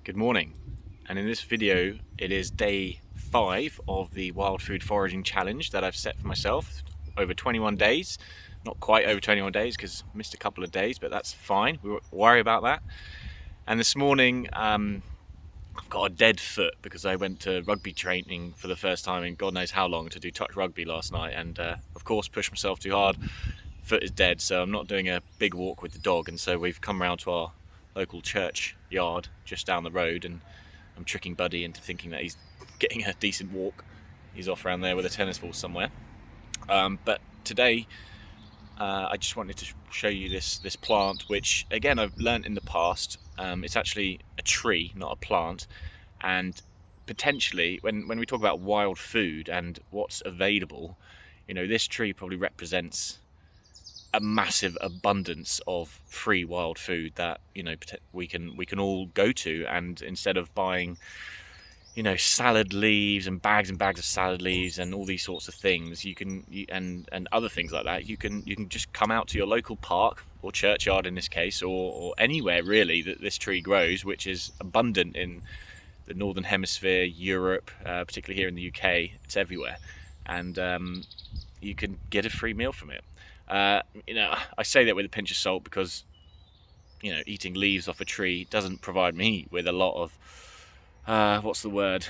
Good morning, and in this video it is day 5 of the wild food foraging challenge that I've set for myself over 21 days. Not quite over 21 days because I missed a couple of days, but that's fine, we won't worry about that. And this morning I've got a dead foot because I went to rugby training for the first time in God knows how long to do touch rugby last night, and of course pushed myself too hard. Foot is dead, so I'm not doing a big walk with the dog, and so we've come round to our local church yard just down the road, and I'm tricking Buddy into thinking that he's getting a decent walk. He's off around there with a tennis ball somewhere. But today I just wanted to show you this plant, which again I've learnt in the past. It's actually a tree, not a plant, and potentially when we talk about wild food and what's available, you know, this tree probably represents a massive abundance of free wild food that, you know, we can all go to, and instead of buying, you know, salad leaves and bags of salad leaves and all these sorts of things, and other things like that, you can just come out to your local park or churchyard in this case, or anywhere really that this tree grows, which is abundant in the northern hemisphere, Europe, particularly here in the UK. It's everywhere, and you can get a free meal from it. You know, I say that with a pinch of salt because, you know, eating leaves off a tree doesn't provide me with a lot of what's the word,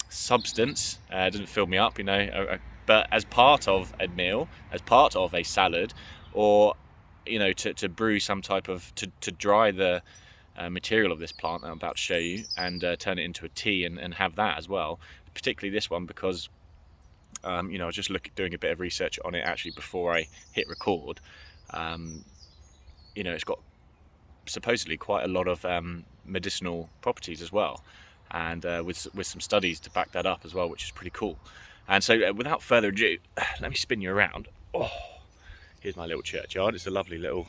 substance. Doesn't fill me up, you know, but as part of a meal, as part of a salad, or, you know, to brew some type of, to dry the material of this plant that I'm about to show you, and turn it into a tea and have that as well, particularly this one because you know, I was just doing a bit of research on it actually before I hit record. You know, it's got supposedly quite a lot of medicinal properties as well, and with some studies to back that up as well, which is pretty cool. And so without further ado, let me spin you around. Oh, here's my little churchyard. It's a lovely little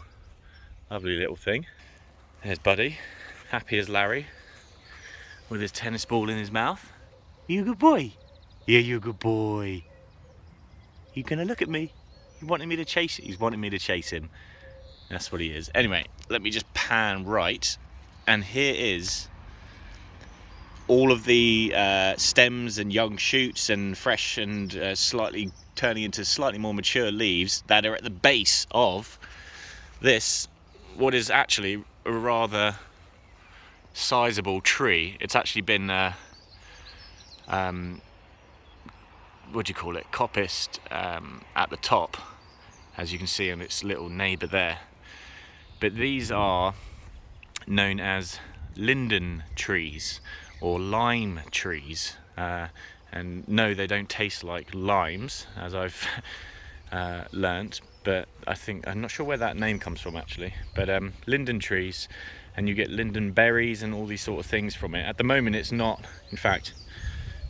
thing. There's Buddy, happy as Larry, with his tennis ball in his mouth. Are you a good boy? Yeah, you're a good boy. You gonna look at me? You wanting me to chase it? He's wanting me to chase him. That's what he is. Anyway, let me just pan right, and here is all of the stems and young shoots and fresh and slightly turning into slightly more mature leaves that are at the base of this, what is actually a rather sizable tree. It's actually been what do you call it, coppiced at the top, as you can see on its little neighbour there. But these are known as linden trees or lime trees, and no, they don't taste like limes, as I've learnt, but I'm not sure where that name comes from actually, but linden trees, and you get linden berries and all these sort of things from it. At the moment it's not. In fact,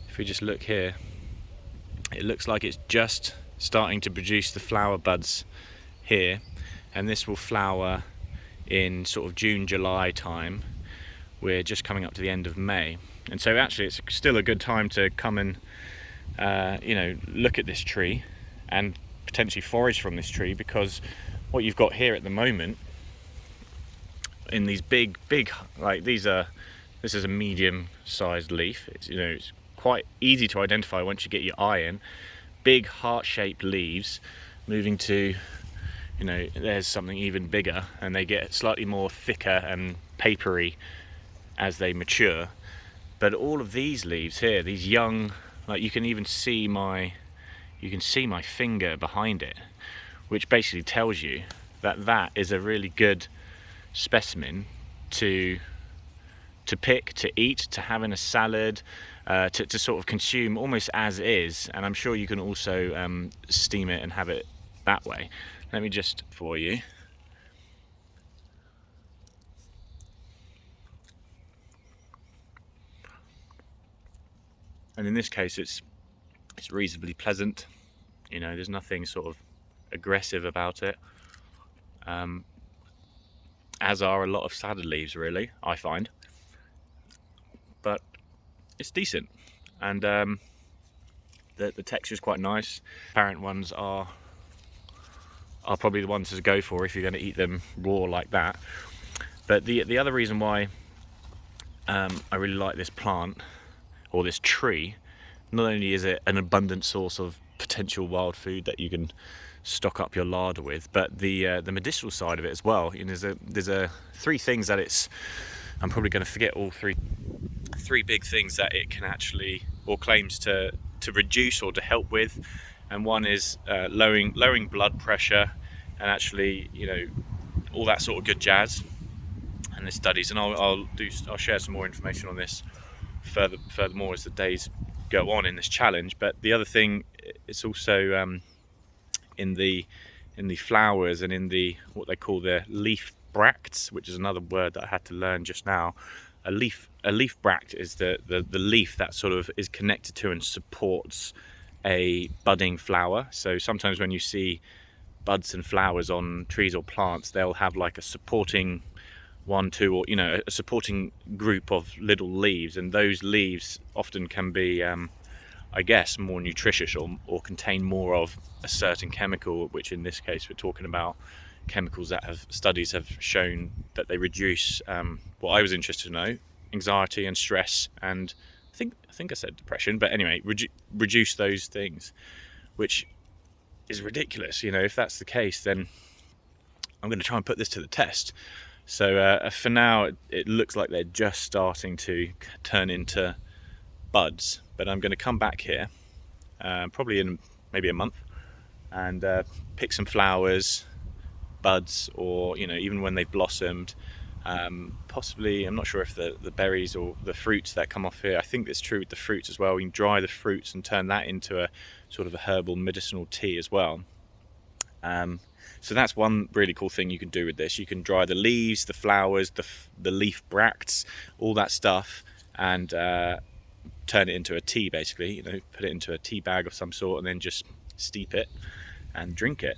if we just look here, it looks like it's just starting to produce the flower buds here, and this will flower in sort of June, July time. We're just coming up to the end of May, and so actually it's still a good time to come and you know, look at this tree and potentially forage from this tree, because what you've got here at the moment in these big like this is a medium sized leaf. It's, you know, it's quite easy to identify once you get your eye in. Big heart-shaped leaves moving to, you know, there's something even bigger, and they get slightly more thicker and papery as they mature. But all of these leaves here, these young, like you can see my finger behind it, which basically tells you that that is a really good specimen to pick, to eat, to have in a salad, to sort of consume almost as is. And I'm sure you can also steam it and have it that way. Let me just for you. And in this case it's reasonably pleasant, you know, there's nothing sort of aggressive about it, as are a lot of salad leaves really, I find, but it's decent, and the texture is quite nice. Parent ones are probably the ones to go for if you're going to eat them raw like that. But the other reason why I really like this plant, or this tree. Not only is it an abundant source of potential wild food that you can stock up your larder with, but the medicinal side of it as well. You know, there's a three things that it's. I'm probably going to forget all three big things that it can actually, or claims to reduce or to help with. And one is lowering blood pressure, and actually, you know, all that sort of good jazz. And the studies, and I'll share some more information on this furthermore as the days go on in this challenge. But the other thing, it's also in the flowers and in the what they call the leaf bracts, which is another word that I had to learn just now. A leaf bract is the leaf that sort of is connected to and supports a budding flower. So sometimes when you see buds and flowers on trees or plants, they'll have like a supporting one, two, or, you know, a supporting group of little leaves, and those leaves often can be I guess more nutritious, or contain more of a certain chemical, which in this case we're talking about chemicals that studies have shown that they reduce what I was interested to know, anxiety and stress, and I think I said depression, but anyway, reduce those things, which is ridiculous. You know, if that's the case, then I'm going to try and put this to the test. So for now, it looks like they're just starting to turn into buds, but I'm going to come back here probably in maybe a month and pick some flowers, buds, or, you know, even when they've blossomed, possibly, I'm not sure if the berries or the fruits that come off here, I think it's true with the fruits as well, we can dry the fruits and turn that into a sort of a herbal medicinal tea as well. So that's one really cool thing you can do with this. You can dry the leaves, the flowers, the leaf bracts, all that stuff, and turn it into a tea, basically. You know, put it into a tea bag of some sort and then just steep it and drink it.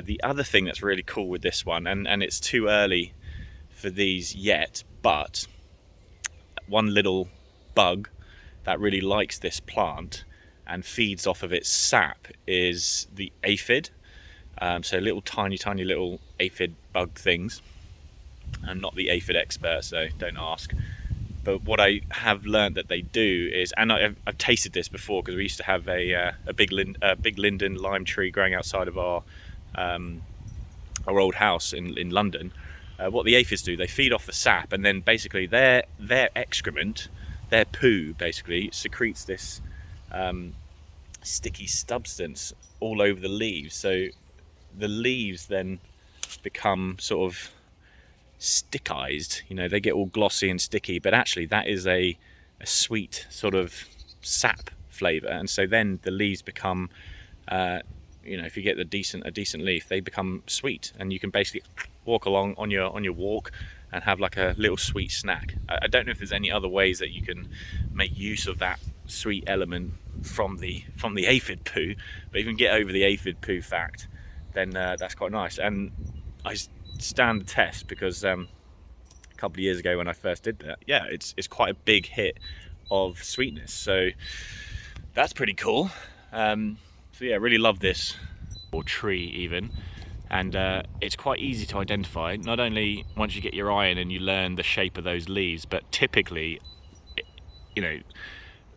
The other thing that's really cool with this one, and it's too early for these yet, but one little bug that really likes this plant and feeds off of its sap is the aphid. So little tiny little aphid bug things. I'm not the aphid expert, so don't ask. But what I have learned that they do is, and I've tasted this before because we used to have a big linden lime tree growing outside of our old house in London. What the aphids do, they feed off the sap, and then basically their excrement, their poo, basically secretes this sticky substance all over the leaves. So the leaves then become sort of stickized, you know, they get all glossy and sticky, but actually that is a sweet sort of sap flavor. And so then the leaves become you know, if you get a decent leaf, they become sweet, and you can basically walk along on your walk and have like a little sweet snack. I don't know if there's any other ways that you can make use of that sweet element from the aphid poo, but if you can get over the aphid poo fact, then that's quite nice. And I stand the test because a couple of years ago when I first did that, yeah, it's quite a big hit of sweetness, so that's pretty cool. So yeah, really love this, or tree even, and it's quite easy to identify, not only once you get your eye in and you learn the shape of those leaves, but typically, you know,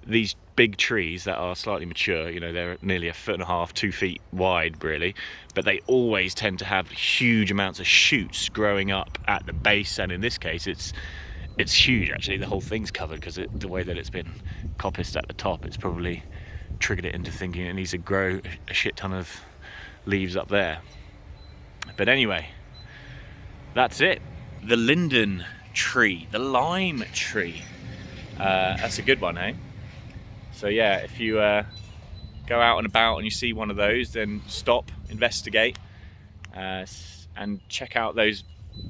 these big trees that are slightly mature, you know, they're nearly 1.5 feet, 2 feet wide really, but they always tend to have huge amounts of shoots growing up at the base, and in this case it's huge actually. The whole thing's covered because the way that it's been coppiced at the top, it's probably triggered it into thinking it needs to grow a shit ton of leaves up there. But anyway, that's it. The linden tree, the lime tree, that's a good one, eh? So yeah, if you go out and about and you see one of those, then stop, investigate, and check out those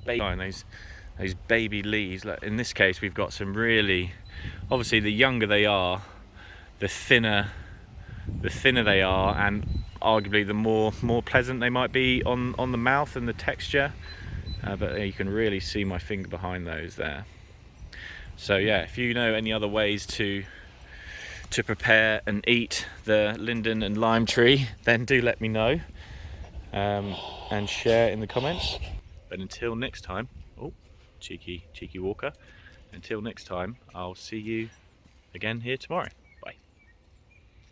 baby leaves. Like in this case, we've got some really, obviously the younger they are, the thinner they are, and arguably the more pleasant they might be on the mouth and the texture. But you can really see my finger behind those there. So yeah, if you know any other ways to prepare and eat the linden and lime tree, then do let me know, and share in the comments. But until next time, oh, cheeky walker, until next time, I'll see you again here tomorrow.